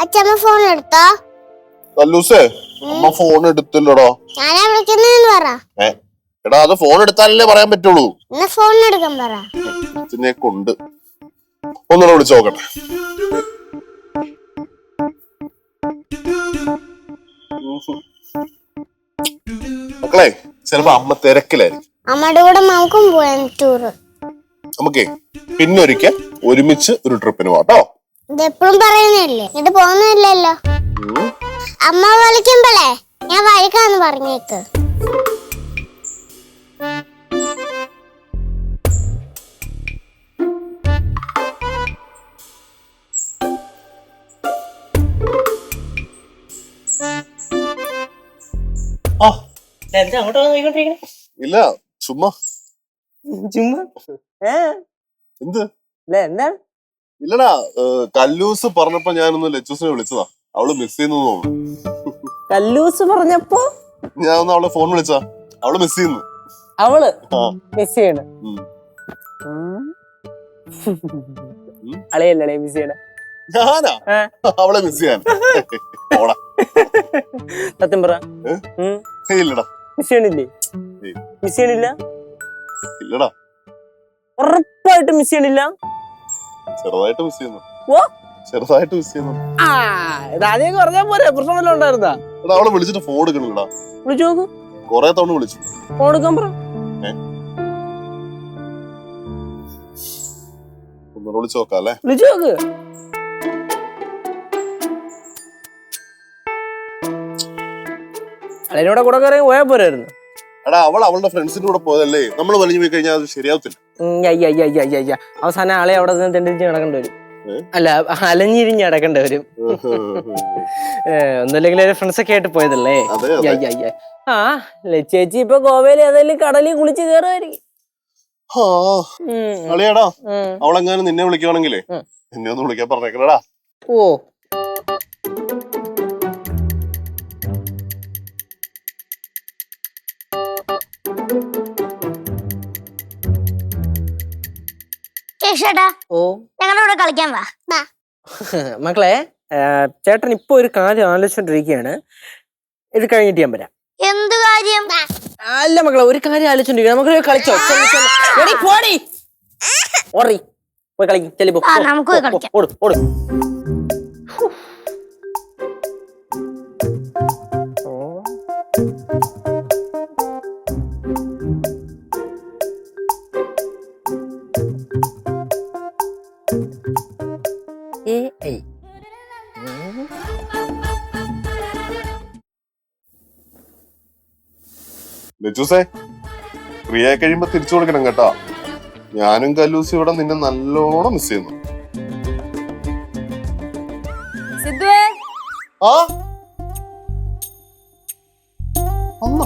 അച്ഛമ്മ ഫോൺ എടുത്തോ? കല്ലൂസേ, അമ്മ ഫോൺ എടുത്തില്ലടോ. ഞാനാ വിളിക്കുന്നതെന്ന് പറ. എടാ, അത് ഫോൺ എടുത്താലല്ലേ പറയാൻ പറ്റുള്ളൂ. എന്നാ ഫോൺ എടുക്കാൻ പറ. ഇതിനെ കൊണ്ട് ഒന്നുകൂടെ വിളിച്ചു നോക്കട്ടെ. മക്കളെ, ചിലപ്പോ അമ്മ തിരക്കിലായിരിക്കും. അമ്മയുടെ കൂടെ നമുക്കും പോയാൻ ടൂറ്. നമുക്കേ പിന്നൊരിക്കൽ ഒരുമിച്ച് ഒരു ട്രിപ്പിന് പോട്ടോ. ഇതെപ്പോഴും പറയുന്നല്ലേ, ഇത് പോകുന്നില്ലല്ലോ. അമ്മ വിളിക്കുമ്പോളേ ഞാൻ വഴിക്കാന്ന് പറഞ്ഞേക്ക്. ഇല്ല, ചുമ്മാ ചുമ്മാ എന്ത് എന്താ? ഇല്ലടാ, കല്ലൂസ് പറഞ്ഞപ്പോ ഞാനൊന്ന് ലച്ചൂസിനെ വിളിച്ചതാ. അവള് മിസ് ചെയ്യുന്നു തോന്നുന്നു. കല്ലൂസ് പറഞ്ഞപ്പോ ഞാൻ ഒന്ന് അവളെ ഫോൺ വിളിച്ചാ. അവള് മിസ് ചെയ്യുന്നു. അവള് മിസ് ചെയ്യണ അളയല്ലേ മിസ് ചെയ്യണ? ഞാനാ അവളെ മിസ് ചെയ്യാൻ? സത്യം പറ. ഇല്ലടാ, മിസ് ചെയ്യണില്ലേ? മിസ് ചെയ്യണില്ല? ഇല്ലടാ, ഉറപ്പായിട്ട് മിസ് ചെയ്യണില്ല. ചെറുതായിട്ട് മിസ് ചെയ്യുന്നു. ചെറുതായിട്ട് മിസ് ചെയ്യുന്നു. ആദ്യം പറഞ്ഞാ പോരെ, പ്രശ്നമല്ലോ ഉണ്ടായിരുന്നാ? അവളെ വിളിച്ചിട്ട് ഫോൺ എടുക്കണില്ലടാ. വിളിച്ചു നോക്ക്. കൊറേ തവണ വിളിച്ചു. ഫോൺ എടുക്കാൻ പറ. ഒന്ന് വിളിച്ചു നോക്കാം അല്ലേ? വിളിച്ചു നോക്ക്. അതിനോടെ കൂടെ കയറി പോയാ പോരായിരുന്നു. എടാ, അവൾ അവളുടെ ഫ്രണ്ട്സിന്റെ കൂടെ പോയതല്ലേ. നമ്മൾ വലിഞ്ഞു പോയി കഴിഞ്ഞാൽ അത് ശരിയാവത്തില്ല. അവസാനം ആളെ അവിടെ നിന്ന് തെണ്ടിച്ച് നടക്കേണ്ടി വരും. അല്ല, അലഞ്ഞിരിഞ്ഞ് നടക്കേണ്ടി വരും. ഒന്നുമില്ലെങ്കിൽ ഫ്രണ്ട്സ് ഒക്കെ ആയിട്ട് പോയതല്ലേ. ആ ചേച്ചി ഇപ്പൊ ഗോവയില് ഏതായാലും കടലിൽ കുളിച്ച് കയറുമായിരിക്കും. അളിയാടാ, അവളെങ്ങാനും നിന്നെ വിളിക്കുവാണെങ്കിലേ എന്നെ ഒന്ന് വിളിക്കാൻ പറഞ്ഞേക്കണടാ. ഓ, ഞങ്ങളുടെ കളിക്കാൻ വാ. മക്കളെ, ചേട്ടൻ ഇപ്പൊ ഒരു കാര്യം ആലോചിച്ചോണ്ടിരിക്കുകയാണ്. ഇത് കഴിഞ്ഞിട്ട് ഞാൻ വരാം. എന്ത് കാര്യം? അല്ല മക്കളെ, ഒരു കാര്യം ആലോചിച്ചോണ്ടിരിക്കുക. നമുക്ക് കളിച്ചോ? പോയി കളിക്കും. ചെല്ലിപ്പോ നമുക്ക് കളിക്കാം. ഓട് ഓട്. ലച്ചൂസേ, ഫ്രീ ആയി കഴിയുമ്പോ തിരിച്ചു കൊടുക്കണം കേട്ടോ. ഞാനും കല്ലൂസി ഇവിടെ നിന്നെ നല്ലോണം മിസ് ചെയ്യുന്നു. ആ അമ്മ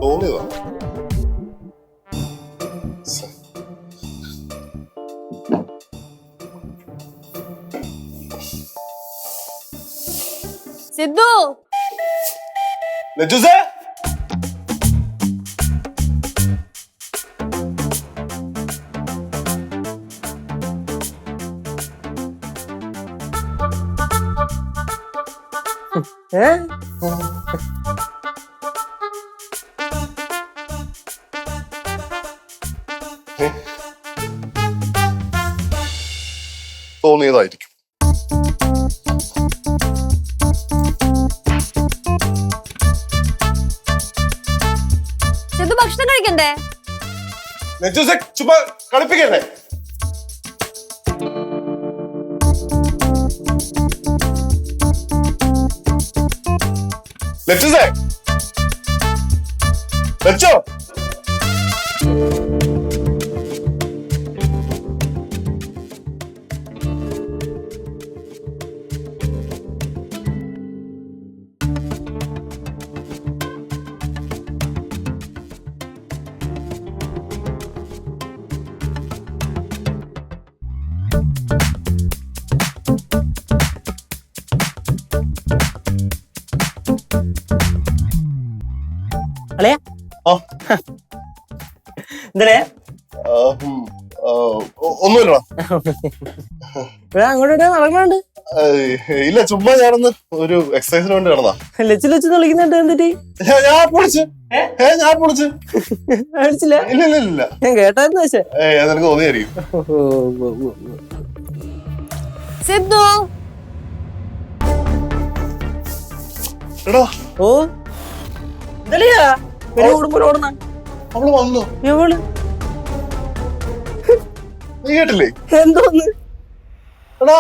തോന്നിയതാ. സിദ്ധു, ലച്ചൂസേ, തോന്നിയതായിരിക്കും. സിദ്ധു ഭക്ഷണം കഴിക്കണ്ടേ? ലച്ചൂസേ, ചുമ്മാ കളിപ്പിക്കല്ലേ. ലച്ചൂസേ, വെച്ചോ. അളയാ ആ. എന്തേ ഒന്നുമില്ലടാ. ഇവിടെ അങ്ങോട്ട് നടക്കണുണ്ട്. ഇല്ല, ചുമ്മാ ഞാനൊന്ന് ഒരു എക്സസൈസിന് വേണ്ടി കിടന്നാ. ലച്ച് വിളിക്കുന്നുണ്ട്. എന്നിട്ട് ഞാൻ പൊളിച്ച് വിളിച്ചില്ല. ഇല്ല ഞാൻ കേട്ടായിരുന്നു. പക്ഷേ നിനക്ക് തോന്നിയായിരിക്കും. സിദ്ധു എടാ, ഓ എന്തല്ലയാ ഓടുന്ന അവള് വന്നു. എവള് നീ കേട്ടില്ലേ? എന്തോന്ന്? എടാ,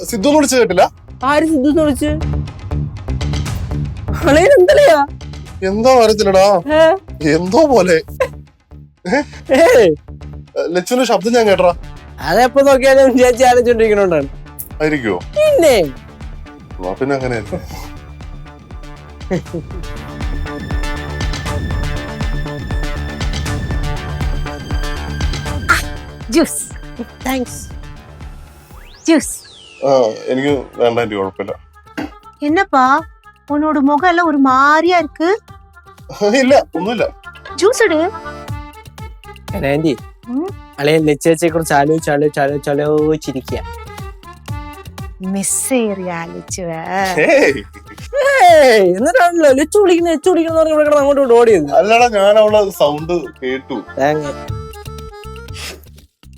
സിദ്ധു വിളിച്ച് കേട്ടില്ല? ആര് സിദ്ധു വിളിച്ച്? എന്തല്ലയാ? എന്തോ അറിയത്തില്ലടാ, എന്തോ പോലെ. ലച്ചുവിന്റെ ശബ്ദം ഞാൻ കേട്ടറാ. അതെപ്പോ നോക്കിയാലും ചേച്ചി ആലോചിച്ചോണ്ടിരിക്കണോണ്ടാണ്. ആയിരിക്കുവോ? പിന്നെ അങ്ങനെ ജ്യൂസ്. താങ്ക്സ്. ജ്യൂസ്. എനിക്ക് വേണ്ട, എനിക്ക് കുഴപ്പമില്ല. என்னப்பா உன்னோட முகம் எல்லாம் ஒரு மாதிரியா இருக்கு. ഇല്ല, ഒന്നുമില്ല. ஜூஸ் எடு. ആന്റി, അളയൻ ലച്ചേച്ചിയെ കുറിച്ച് ആലോചിച്ചിരിക്കുക. மிஸ் ஏரியாലിച്ചുവ. എന്നിട്ടാണല്ലോ ലച്ചു വിളിക്കുന്ന പറഞ്ഞ അങ്ങോട്ട് ഓടിയത്. അല്ലടാ, ഞാൻ അവളെ സൗണ്ട് കേട്ടു.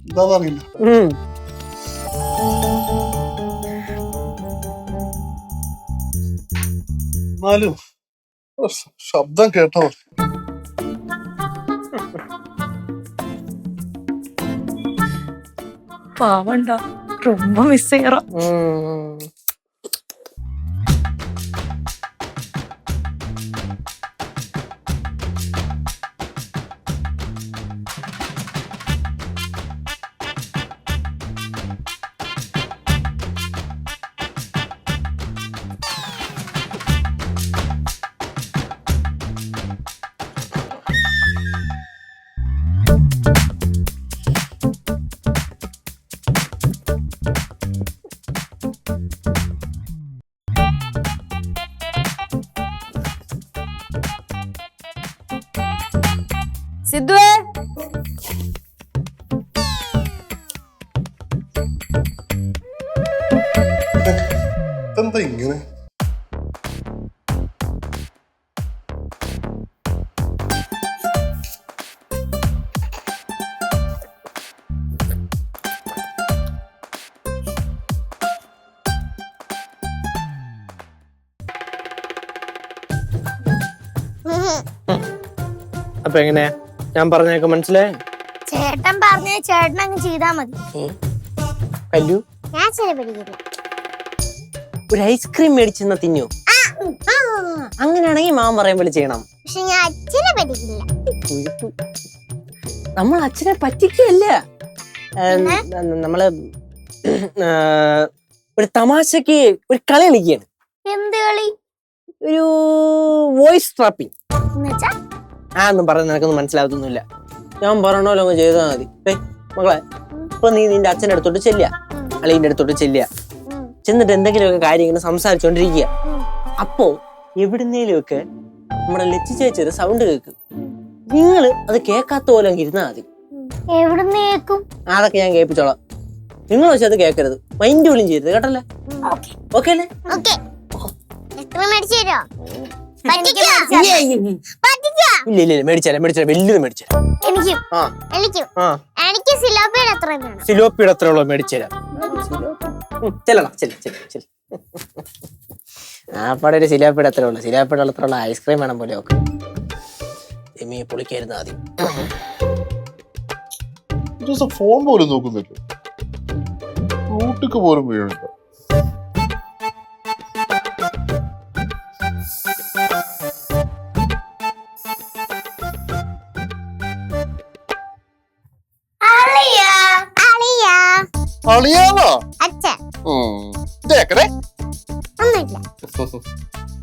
എന്താന്നറിയില്ല. എന്നാലും ശബ്ദം കേട്ടോ. பாவண்டா, ரொம்ப மிஸ் செய்யறோம். സിദ്ധുവേ, എന്താ ഇങ്ങനെ? അപ്പൊ എങ്ങനെയാ? ഞാൻ പറഞ്ഞേക്ക് മനസ്സിലായി? ചേട്ടൻ പറഞ്ഞ ചേട്ടൻ അങ്ങ് ചെയ്താ മതി. കല്ലു, ഞാൻ ശരി പഠിക്കില്ല. ഒരു ഐസ്ക്രീം മേടിച്ചെന്ന തിന്നോ? അങ്ങനെയാണെങ്കിൽ മാമ പറയുമ്പോൾ ചെയ്യണം. പക്ഷെ ഞാൻ അച്ഛനെ പഠിക്കില്ല. നമ്മൾ അച്ഛനെ പറ്റിക്കല്ല, നമ്മള് ഒരു തമാശക്ക് ഒരു കളി കളിക്കുകയാണ്. എന്ത് കളി? ഒരു വോയിസ് ട്രാപ്പിംഗ്. എന്നുവെച്ചാ ഒന്നും പറഞ്ഞ നിനക്കൊന്നും മനസ്സിലാകത്തൊന്നുമില്ല. ഞാൻ പറയണല്ലോ അങ്ങ് ചെയ്താൽ മതി. മകളെ, ഇപ്പൊ നീ നിന്റെ അച്ഛൻ്റെ അടുത്തോട്ട് ചെല്ലുക, അളിയന്റെ അടുത്തോട്ട് ചെല്ലുക. ചെന്നിട്ട് എന്തെങ്കിലുമൊക്കെ കാര്യങ്ങൾ സംസാരിച്ചോണ്ടിരിക്കുക. അപ്പോ എവിടുന്നേലുമൊക്കെ നമ്മുടെ ലച്ചു ചേച്ചിയുടെ സൗണ്ട് കേൾക്കും. നിങ്ങള് അത് കേൾക്കാത്ത പോലെ ഇരുന്നാ മതി. എവിടുന്ന് കേൾക്കും? അതൊക്കെ ഞാൻ കേൾപ്പിച്ചോളാം. നിങ്ങൾ പക്ഷെ അത് കേൾക്കരുത്, മൈൻഡ് പോലും ചെയ്യരുത്, കേട്ടല്ലേ? ഓക്കെ അല്ലേ? ഇല്ല മേടിച്ചാലേ വലിയത് മേടിച്ചാലേ. സിലോപ്പിയുടെ അത്ര ഉള്ളൂ മേടിച്ചുതരാം. ചെല്ലണം, ആപ്പാടെ ഒരു സിലോപ്പിയുടെ അത്ര ഉള്ളു. സിലോപ്പിയുടെ അത്ര ഉള്ള ഐസ്ക്രീം വേണം പോലെ. ഒക്കെ എമ്മിയെ പൊളിക്കായിരുന്നു ആദ്യം. ഫോൺ പോലും നോക്കുന്നില്ല, റൂട്ടിക്ക് പോലും വീഴുന്നില്ല. അളിയാണോ? അച്ഛൻ കേക്കണേ ഒന്നുമില്ല.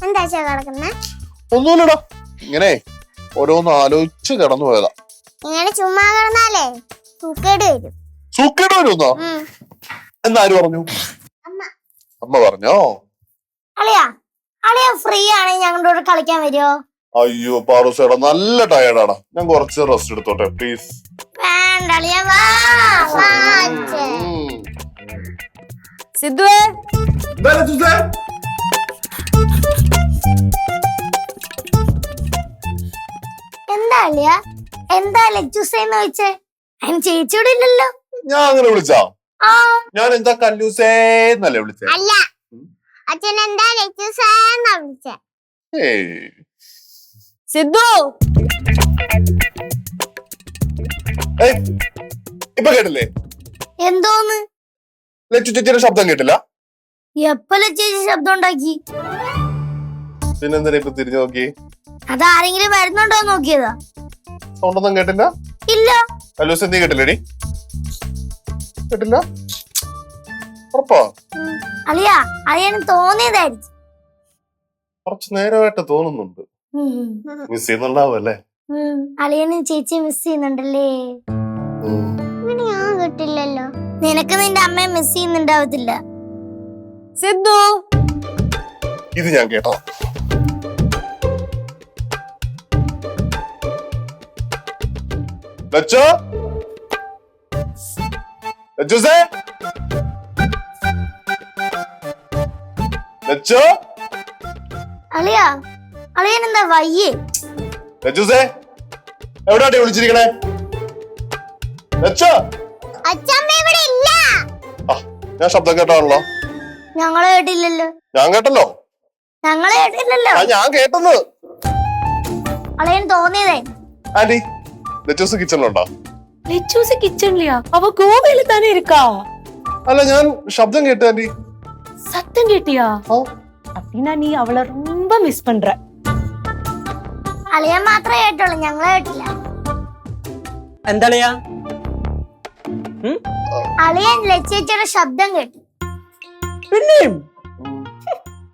എന്താ അച്ഛാ കിടക്കുന്നേ? ഒന്നുമില്ലടാ, ഇങ്ങനെ ഓരോന്ന് ആലോചിച്ച് കിടന്നു പോയതാ. ഇങ്ങനെ ചുമ്മാ കിടന്നാലേ സൂക്കേട് വരും. സൂക്കേട് വരുന്നോ? എന്നാര് പറഞ്ഞു? അമ്മ പറഞ്ഞോ? അളിയാ ഫ്രീ ആണെങ്കിൽ ഞങ്ങളുടെ കൂടെ കളിക്കാൻ വരുമോ? അയ്യോ പാറൂസേടാ, നല്ല ടയർഡാടാ, ഞാൻ കുറച്ച് റെസ്റ്റ് എടുത്തോട്ടെ പ്ലീസ്. വേണ്ട അളിയാ, വാ അച്ഛൻ. സിദ്ധുവേ, എന്താ അളിയാ, എന്താ ലജ്ജൂസേന്ന് ചോദിച്ചേ? അതിന് ചേച്ചിയോടെ ഇല്ലല്ലോ. ഞാൻ അങ്ങനെ വിളിച്ചാ? ആ ഞാൻ എന്താ കല്ലൂസേന്നല്ലേ വിളിച്ചേ? അല്ല, അച്ഛൻ എന്താ ലജ്ജൂസേന്നാ വിളിച്ചേ. സിദ്ധു, ഇപ്പൊ കേട്ടില്ലേ? എന്തോന്ന്? ലച്ചു ചേച്ചിയുടെ ശബ്ദം കേട്ടില്ല? എപ്പോ ലജ്ജേച്ചി ശബ്ദം ഉണ്ടാക്കി? പിന്നെന്താ ഇപ്പൊ തിരിഞ്ഞു നോക്കി? അതാരെങ്കിലും വരുന്നുണ്ടോ നോക്കിയതാ. സൗണ്ടൊന്നും കേട്ടില്ല? ഇല്ല. കല്ലൂസ് നീ കേട്ടില്ലേടി? കേട്ടില്ല? ഉറപ്പാ? അളിയാ അളിയന് തോന്നിയതായിരിക്കും. കുറച്ചു നേരമായിട്ട് തോന്നുന്നുണ്ട്. മിസ് ചെയ്യുന്നുണ്ടാവല്ലേ? അളിയനും ചേച്ചി മിസ് ചെയ്യുന്നുണ്ടല്ലേ? ഞാൻ കിട്ടില്ലല്ലോ. നിനക്ക് നിന്റെ അമ്മയെ മിസ് ചെയ്യുന്നുണ്ടാവത്തില്ല. സിദ്ധു, ഇത് ഞാൻ കേട്ടോ. ലച്ചു, ലച്ചൂസേ, ലച്ചു, അളിയാ അളിയൻ എന്താ വയ്യേ? ലച്ചൂസേ, എവിടാട്ടി വിളിച്ചിരിക്കണേ? ലച്ചു, അച്ഛമ്മ ഇവിടെ ഇല്ല. ഞാൻ ശബ്ദം കേട്ടാണല്ലോ. ഞങ്ങളെ കേട്ടില്ലല്ലോ. ഞാൻ കേട്ടല്ലോ. ഞങ്ങളെ കേട്ടില്ലല്ലോ. ഞാൻ കേട്ടെന്ന്. അളിയൻ തോന്നിയതേ. ആന്റി, ലച്ചൂസ് കിച്ചണിലുണ്ടോ? லெச்சூசி கிச்சன்லயா? அவ கோவையில தானே இருக்கா. അല്ല, ഞാൻ ശബ്ദം കേട്ടു ആന്റി. சத்தம் கேட்டியா? அப்படின்னா நீ அவளை ரொம்ப மிஸ் பண்ற. അളിയൻ മാത്രമേ കേട്ടുള്ളൂ, ഞങ്ങളെ കേട്ടില്ല. എന്താളിയാ? അളിയൻ ലച്ചേച്ചിയുടെ ശബ്ദം കേട്ടു.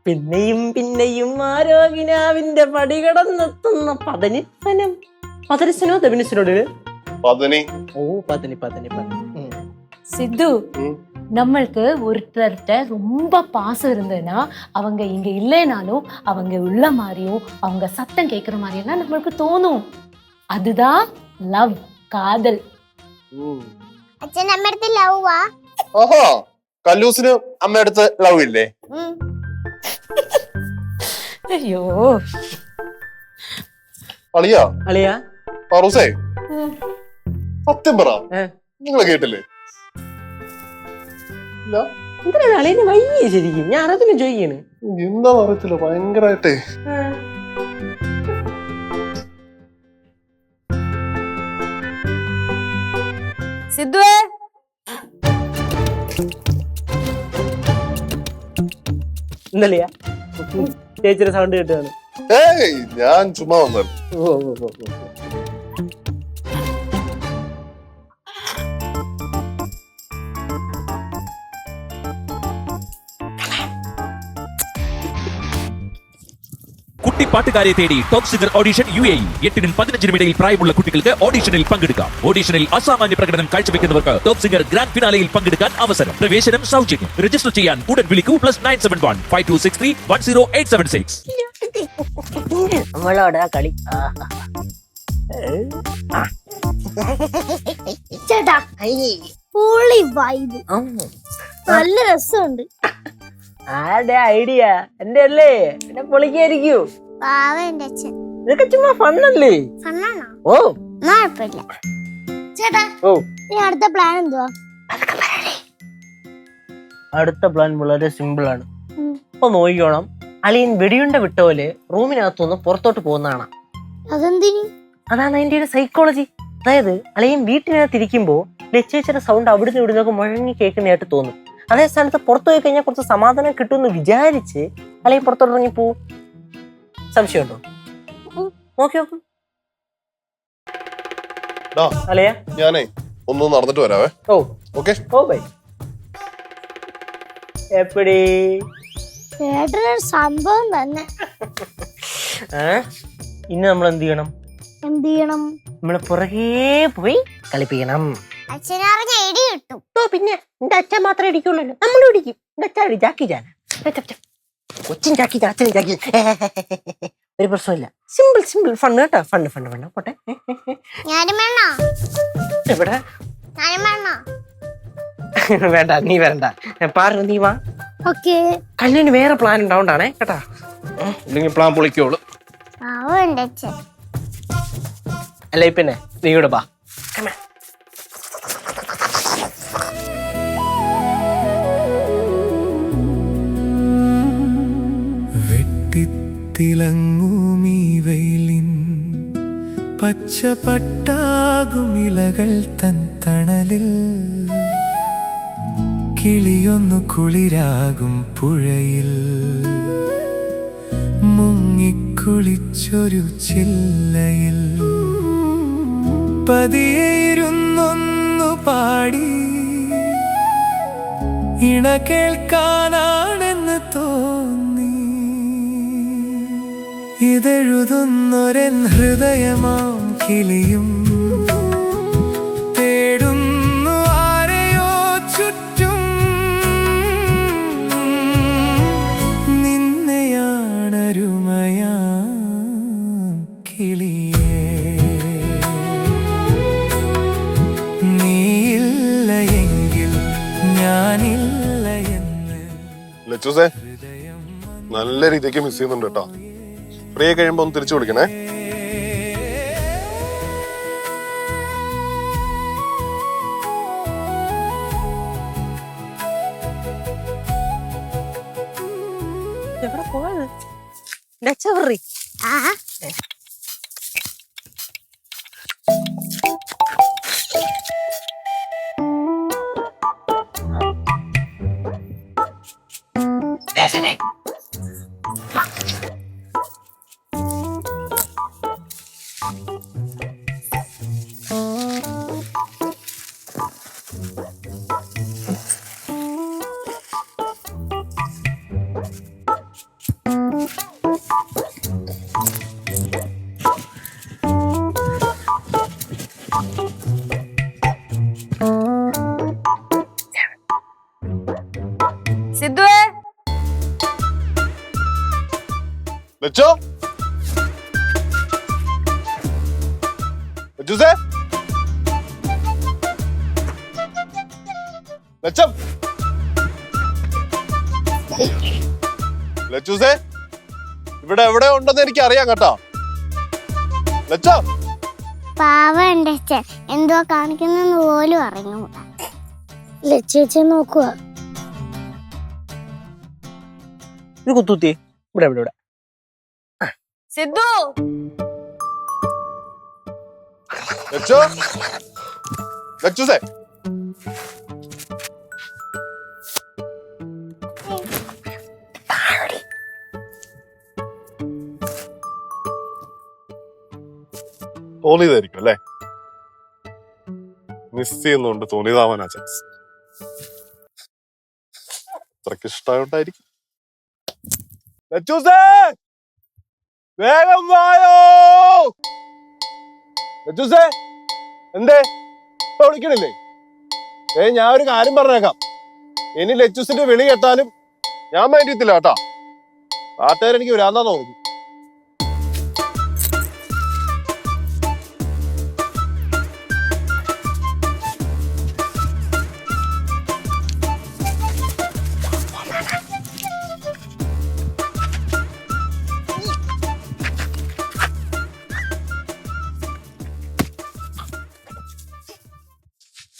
പിന്നെയും പിന്നെയും ആരോഗ്യനാവിന്റെ പടികടന്നെത്തുന്ന പതനിപ്പനം. പതനിസനോ ദബിനിസനോട്? പതനി. ഓ പതനി. சித்து, நம்மளுக்கு ஒருத்தர்கிட்ட ரொம்ப பாசம் இருந்ததுன்னா அவங்க இங்க இல்லைனாலும் அவங்க உள்ள மாதிரியும் அவங்க சத்தம் கேட்கிற மாதிரியெல்லாம் நம்மளுக்கு தோணும். அதுதான் லவ், காதல். അച്ഛൻ അമ്മടുത്ത് ലവാ? ഓഹോ, കല്ലൂസിന് അമ്മയടുത്ത് ലവ് ഇല്ലേ? ஐயோ അളിയാ, അളിയാ, പാറൂസേ, സത്യം പറ, നിങ്ങളെ കേട്ടില്ലേ? എന്തിനാണ് അളിയന് വയ്യേ ശരിക്കും? ഞാൻ അറിയത്തില്ല ചോദിക്കാണ്. എന്താ പറയത്തില്ല, ഭയങ്കരായിട്ടേ. സിദ്ധുവേ, എന്തളിയാ ചേച്ചിയുടെ സൗണ്ട് കേട്ടാണ്? ഏയ്, ഞാൻ ചുമ്മാ വന്നത്. കുട്ടിപ്പാട്ടുകാരെ തേടി ടോപ്പ് സിംഗർ ഓഡിഷൻ UAE. 8 നും 15 ഇടയിൽ പ്രായമുള്ള കുട്ടികൾക്ക് ഓഡിഷനിൽ പങ്കെടുക്കാം. ഓഡിഷനിൽ അസാമാന്യ പ്രകടനം കാഴ്ചവെക്കുന്നവർക്ക് ടോപ്പ് സിംഗർ ഗ്രാൻഡ് ഫിനാലയിൽ പങ്കെടുക്കാൻ അവസരം. പ്രവേശനം സൗജന്യം. രജിസ്റ്റർ ചെയ്യാൻ ഉടൻ വിളിക്കൂ. +971 5263 10876. നമ്മളോടാ കളി. ചേട്ടാ പൊളി വൈബ്, നല്ല രസമുണ്ട്. ആരുടെ ഐഡിയ? എന്റെ അല്ലേ? എന്നെ പൊളിക്കായിരിക്കൂ. പാവ എന്റെ അച്ഛൻ. ഇതൊക്കെ ചുമ്മാ ഫണ്ണല്ലേ? ഫണ്ണാണോ? ഓ, കുഴപ്പമില്ല. ചേട്ടാ, ഓ, ഇനി അടുത്ത പ്ലാൻ എന്തുവാ? അടുത്ത പ്ലാൻ വളരെ സിമ്പിൾ ആണ്. ഇപ്പൊ നോക്കിക്കോണം, അളിയൻ വെടിയുണ്ട വിട്ട പോലെ റൂമിനകത്തുനിന്ന് പുറത്തോട്ട് പോകുന്നതാണ്. അതെന്തിനി? അതാണ് അതിന്റെ ഒരു സൈക്കോളജി. അതായത് അളിയൻ വീട്ടിനകത്ത് ഇരിക്കുമ്പോ ലച്ചേച്ചിയുടെ സൗണ്ട് അവിടുന്ന് ഇവിടുന്നൊക്കെ മുഴങ്ങി കേൾക്കുന്നതായിട്ട് തോന്നും. അതേ സ്ഥാനത്ത് പുറത്തു പോയി കഴിഞ്ഞാൽ കുറച്ച് സമാധാനം കിട്ടുമെന്ന് വിചാരിച്ച് അല്ലെങ്കിൽ പുറത്തോട്ട് ഇറങ്ങി പോവും. സംശയമുണ്ടോ? നോക്കി നോക്കൂ. ഞാനേ ഒന്ന് നടന്നിട്ട് വരാവേ. ഓ ഓക്കെ. Oh by. എപ്പടി ചേട്ടനൊരു സംഭവം തന്നെ. ഇന്ന് നമ്മൾ എന്ത് ചെയ്യണം? എന്ത് ചെയ്യണം? നമ്മള് പുറകെ പോയി കളിപ്പിക്കണം. അച്ഛനറിഞ്ഞ ഇടി കിട്ടും. പിന്നെ എന്റെ അച്ഛൻ മാത്രമേ ഇടിക്കുള്ളൂ, നമ്മളും ഇടിക്കും. എന്റെ അച്ഛൻ ജാക്കി ജാൻ കൊച്ചിൻ ജാക്കി അച്ഛനും ജാക്കി. ഒരു പ്രശ്നമില്ല. സിമ്പിൾ സിമ്പിൾ ഫണ്ണ് കേട്ടോ. ഫണ്ണ് ഫണ്ണ് ഫണ്ണ് പോട്ടെ. ഞാനും വേണോ? എവിടെ? ഞാനും വേണോ? വേണ്ട, നീ വരണ്ട. പാറു നീ വാ. ഓക്കേ. കല്ലിന് വേറെ പ്ലാൻ ഉണ്ടാവണ്ടാണേ കേട്ടാ, ഇല്ലെങ്കിൽ പ്ലാൻ പൊളിക്കോളൂ. അല്ല പിന്നെ നീ ഇവിടെ വാ. വെട്ടിത്തിളങ്ങൂമീ വെയിലിൻ പച്ചപ്പട്ടാകുമിലകൾ തൻ തണലിൽ കിളിയൊന്നു കുളിരാകും പുഴയിൽ മുങ്ങിക്കുളിച്ചൊരു ചില്ലയിൽ പതിയിരുന്നൊന്നു പാടി ഇണ കേൾക്കാനാണെന്ന് തോന്നി ഇതെഴുതുന്നൊരൻ ഹൃദയമാം കിളിയും തേടുന്നു ആരെയോ ചുറ്റും നിന്നെയാണരുമയാം കിളിയേ നീയില്ല എങ്കിൽ ഞാനില്ല എന്ന് ലച്ചൂസേ, നല്ല രീതിക്ക് മിസ് ചെയ്യുന്നുണ്ട് കേട്ടോ. ഫ്രീ കഴിയുമ്പോ ഒന്ന് തിരിച്ചു വിളിക്കണേ. എവിടെ പോയത്? ഡച്ചവറി സിദ്ധുവേ, ലച്ചോ, ലച്ചൂസേ, ലച്ചം, ലച്ചൂസേ, ഇവിടെ എവിടെ ഉണ്ടെന്ന് എനിക്ക് അറിയാം കേട്ടോ. ലച്ചോ, പാവണ്ട് അച്ഛൻ, എന്തോ കാണിക്കുന്നെന്ന് പോലും അറിഞ്ഞൂടാ. ലച്ചേച്ചി നോക്കുക. ഒരു കുത്തുത്തി ഇവിടെ ഇവിടെ ഇവിടെ. സിദ്ധു, ലച്ചോ, ലച്ചൂസേ, തോന്നിയതായിരിക്കും അല്ലേ? മിസ് ചെയ്യുന്നുണ്ട്, തോന്നിയതാവാനാ ചാൻസ്. അത്രക്ക് ഇഷ്ടമായോണ്ടായിരിക്കും. ലച്ചൂസേ, വേഗം വായോ. ലച്ചൂസേ, എന്തേ ഇപ്പൊ വിളിക്കണില്ലേ? ഞാൻ ഒരു കാര്യം പറഞ്ഞേക്കാം. ഇനി ലച്ചൂസിന്റെ വിളി കേട്ടാലും ഞാൻ മൈൻഡിത്തില്ല കേട്ടാ. നാട്ടുകാരെനിക്ക് വരാന്നാ തോന്നുന്നു.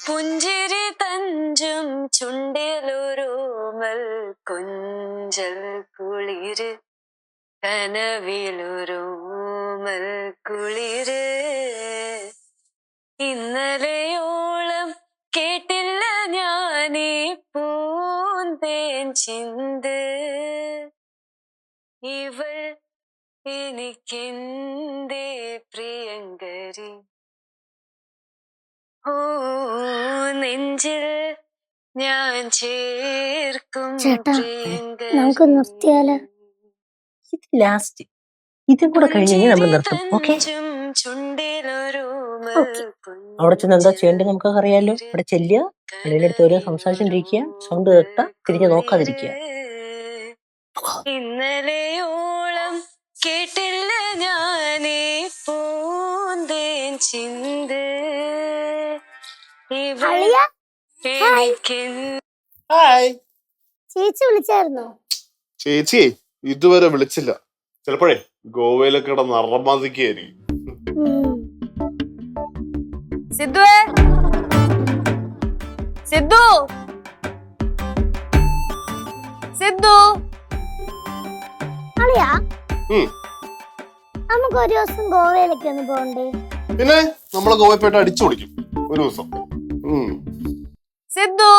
പുഞ്ചിരി തഞ്ചും ചുണ്ടിലൊരുമൽ കൊഞ്ചൽ കുളിര് കനവിലൊരുമൽ കുളിര് ഇന്നലെയോളം കേട്ടില്ല ഞാനീ പൂന്തേൻ ചിന്ത് ഇവൾ എനിക്കെന്തേ പ്രിയങ്കരി ഓ നെഞ്ചിൽ ഞാൻ ചേർക്കും ചേട്ടാ നമുക്ക് നിർത്തിയാലോ? ഇത് ലാസ്റ്റ്, ഇതും കൂടെ കഴിഞ്ഞ് നമ്മൾ നിർത്തും. ഓക്കെ, അവിടെ ചെന്ന് എന്താ ചെയ്യേണ്ടത് നമുക്കൊക്കെ അറിയാലോ. അവിടെ ചെല്ലുക, അളിയുടെ അടുത്ത് ഓരോ സംസാരിച്ചോണ്ടിരിക്കുക, സൗണ്ട് കേട്ടാ തിരിഞ്ഞ് നോക്കാതിരിക്കുക. ഇന്നലെയോളം കേട്ടില്ല ഞാനേ പൂന്തേൻ ചിന്ത് അളിയ ഹായ് ചേച്ചി വിളിച്ചായിരുന്നോ? ചേച്ചി ഇതുവരെ വിളിച്ചില്ല. ചിലപ്പോഴേ ഗോവയിലൊക്കെ കിടന്ന് അറമാതിക്കായിരിക്കും. സിദ്ധുവേ, സിദ്ധു, സിദ്ധു. അളിയ ഉം. നമുക്ക് ഒരു ദിവസം ഗോവയിലേക്ക് ഒന്ന് പോകണ്ടേ? പിന്നെ നമ്മളെ ഗോവയിൽ പോയിട്ട് അടിച്ചു പൊളിക്കും ഒരു ദിവസം. സിദ്ധു,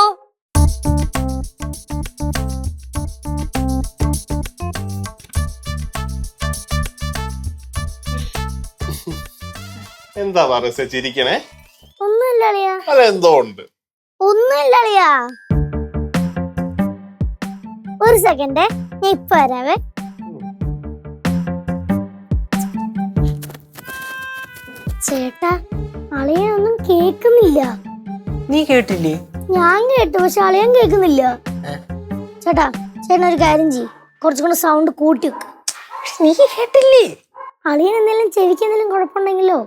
എന്താ പറയുക ചിരിക്കണേ? ഒന്നുമില്ല അളിയ. അതെന്തോ ഉണ്ട്. ഒന്നുമില്ല അളിയ. ഒരു സെക്കൻഡ്, ഞാൻ ഇപ്പൊ വരാവേ. ചേട്ടാ അളിയൻ ഒന്നും കേക്കുന്നില്ല. നീ കേട്ടില്ലേ? ഞാൻ കേട്ടു, പക്ഷെ അളിയൻ കേക്കുന്നില്ല. ചേട്ടാ ചേട്ടൻ ഒരു കാര്യം ചെയ്യ്, കുറച്ചും കൂടെ സൗണ്ട് കൂട്ടി വെക്ക്. നീ കേട്ടില്ലേ? അളിയൻ എന്തെങ്കിലും ചെവിക്ക് എന്തെങ്കിലും കുഴപ്പമുണ്ടെങ്കിലോ?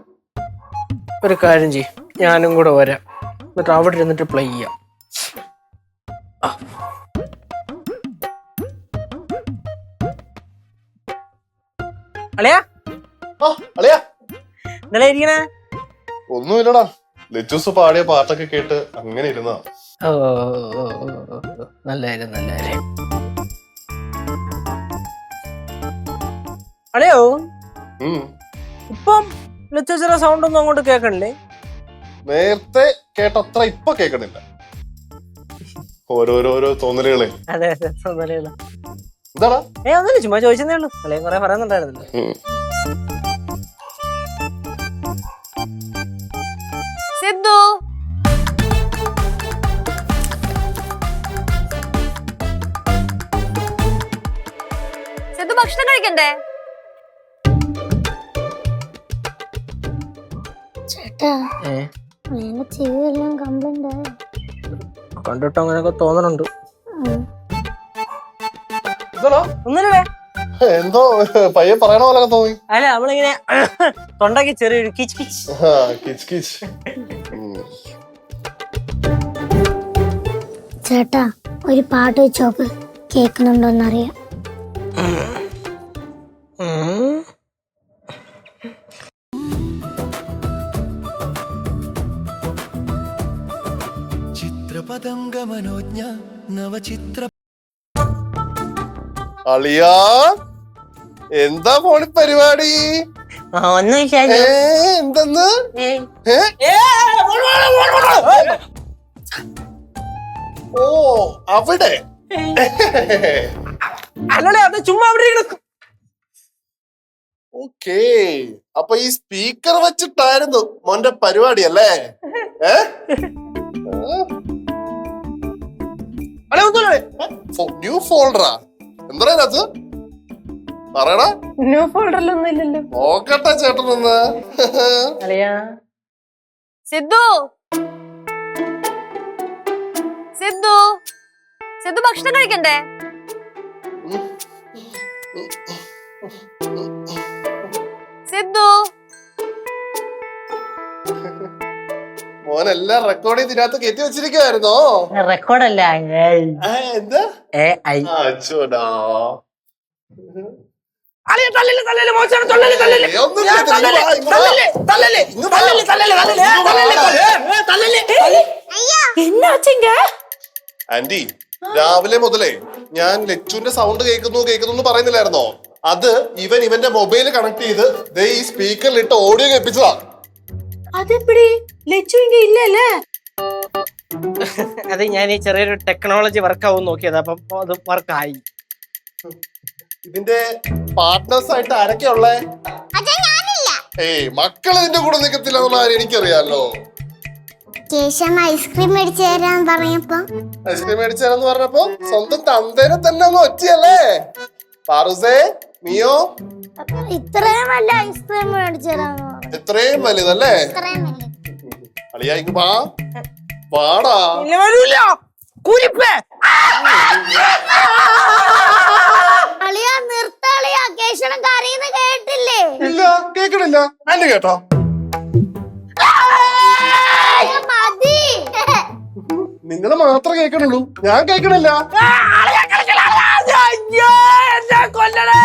ഒരു കാര്യം ചെയ്യ്, ഞാനും കൂടെ വരാം, എന്നിട്ട് അവിടെ ഇരുന്നിട്ട് പ്ലേ ചെയ്യാം. അളിയാ, അളിയാ ഇന്നലെ ഇരിക്കണേ? ഒന്നുമില്ലടാ, ലച്ചൂസ് പാടിയ പാട്ടൊക്കെ കേട്ട് അങ്ങനെ ഇരുന്നാ. ഓ, നല്ല കാര്യം, നല്ല കാര്യം. അളിയോ, ഇപ്പം ലിറ്ററേച്ചർ സൗണ്ട് ഒന്നും അങ്ങോട്ട് കേക്കണില്ലേ? നേരത്തെ കേട്ടത്ര ഇപ്പൊ കേക്കണില്ല. ഓരോരോരോ തോന്നലുകളെ. അതെ അതെ, തോന്നലുകള്. എന്താടാ? ഒന്നുമില്ല, ചുമ്മാ ചോദിച്ചതേ ഉള്ളൂ. അളിയും കുറെ പറയുന്നുണ്ടായിരുന്നല്ലോ. സിദ്ധു, സിദ്ധു ഭക്ഷണം കഴിക്കണ്ടേ? ചേട്ടാ എന്റെ ചെവി എല്ലാം കംപ്ലൈന്റ് ആയി. കണ്ടിട്ട് അങ്ങനെയൊക്കെ തോന്നണുണ്ട്. ഇതാടാ? ഒന്നുമില്ലേ, എന്തോ പയ്യെ പറയണ പോലൊക്കെ തോന്നി. അല്ല നമ്മളിങ്ങനെ തൊണ്ടയ്ക്ക് ചെറിയൊരു കിച്ച് കിച്ച്. കിച്ച് കിച്ച്. ചേട്ടാ ഒരു പാട്ട് വെച്ചോക്ക്, കേൾക്കുന്നുണ്ടോന്നറിയാം. ചിത്രപതംഗ മനോജ്ഞ നവചിത്ര. അളിയാ എന്താ ഫോണിൽ പരിപാടി? എന്തെന്ന്? ഓ അവിടെ. അല്ലേ, അത് ചുമ്മാ അവിടെ കിടക്കും. ഓക്കേ, അപ്പൊ ഈ സ്പീക്കർ വെച്ചിട്ടായിരുന്നു മോന്റെ പരിപാടി അല്ലേ? ന്യൂ ഫോൾഡറാ? എന്താ അത് പറയടാ. ന്യൂ ഫോൾഡറിലൊന്നും ഇല്ലല്ലോ. നോക്കട്ടെ ചേട്ടനൊന്ന്. സിദ്ധു, സിദ്ധു, സിദ്ധു ഭക്ഷണം കഴിക്കണ്ടേ? സിദ്ധു, മോനെല്ലാം റെക്കോർഡ് ചെയ്ത് ഇതിനകത്ത് കയറ്റി വെച്ചിരിക്കുവായിരുന്നോ? റെക്കോർഡല്ല, എന്താ? അച്ചോടാ. ആന്റി, രാവിലെ മുതലേ ഞാൻ ലച്ചുവിന്റെ സൗണ്ട് കേൾക്കുന്നു പറയുന്നില്ലായിരുന്നോ? അത് ഇവന്റെ മൊബൈൽ കണക്ട് ചെയ്ത് ഈ സ്പീക്കറിലിട്ട് ഓഡിയോ കേൾപ്പിച്ചതാ. അതെപ്പടി ലച്ചു ഇങ്ങ ഇല്ലല്ലേ? അത് ഞാൻ ഈ ചെറിയൊരു ടെക്നോളജി വർക്കാവും നോക്കിയത്, അപ്പം അത് വർക്കായി. ഇതിന്റെ പാർട്ട്നേഴ്സ് ആയിട്ട് ആരൊക്കെ ഉള്ളേ? മക്കൾ ഇതിന്റെ കൂടെ നിൽക്കത്തില്ല എന്നുള്ള കാര്യം എനിക്കറിയാലോ. കേശം ഐസ്ക്രീം മേടിച്ചു തരാൻ പറഞ്ഞപ്പോ ഐസ്ക്രീം മേടിച്ചാലെന്ന് പറഞ്ഞപ്പോ സ്വന്തം തന്തേനെ തന്നെ ഒന്ന് ഒറ്റയല്ലേ? പാറുസേ, നീയോ? ഇത്രയും വലിയ ഐസ്ക്രീം മേടിച്ചു തരാന്ന് പറഞ്ഞു. ഇത്രയും വലുതല്ലേ? ഇത്രയും വലിയ അളിയായിക്ക് പാടാ. അളിയാ നിർത്തളിയാ, കേശവൻ കരയുന്ന കേട്ടില്ലേ? ഇല്ല, കേക്കണില്ല. അല്ല കേട്ടോ. മതി. നിങ്ങള് മാത്രം കേക്കണുള്ളൂ, ഞാൻ കേക്കണില്ല. എന്നെ കൊല്ലണേ